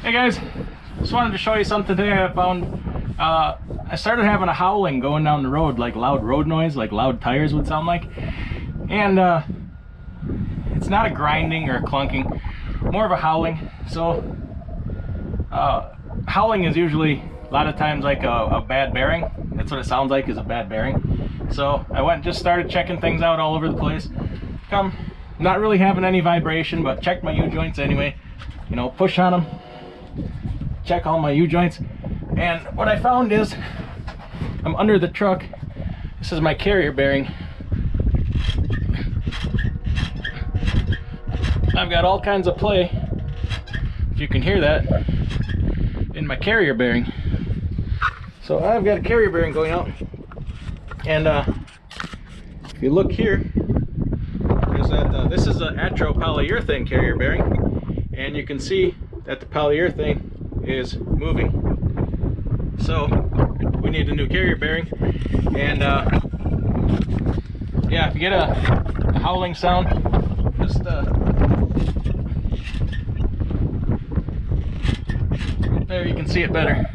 Hey guys, just wanted to show you something today I found. I started having a howling going down the road, like loud road noise, like loud tires would sound like. And it's not a grinding or a clunking, more of a howling. So howling is usually a lot of times like a bad bearing. That's what it sounds like, is a bad bearing. So I went and just started checking things out all over the place. Not really having any vibration, but checked my U-joints anyway. You know, push on them, check all my U-joints, and what I found is I'm under the truck. This is my carrier bearing. I've got all kinds of play, if you can hear that, in my carrier bearing. So I've got a carrier bearing going out, and if you look here, there's that. This is an Atro polyurethane carrier bearing, and you can see that the polyurethane is moving. So we need a new carrier bearing, and yeah, if you get a howling sound, just there you can see it better.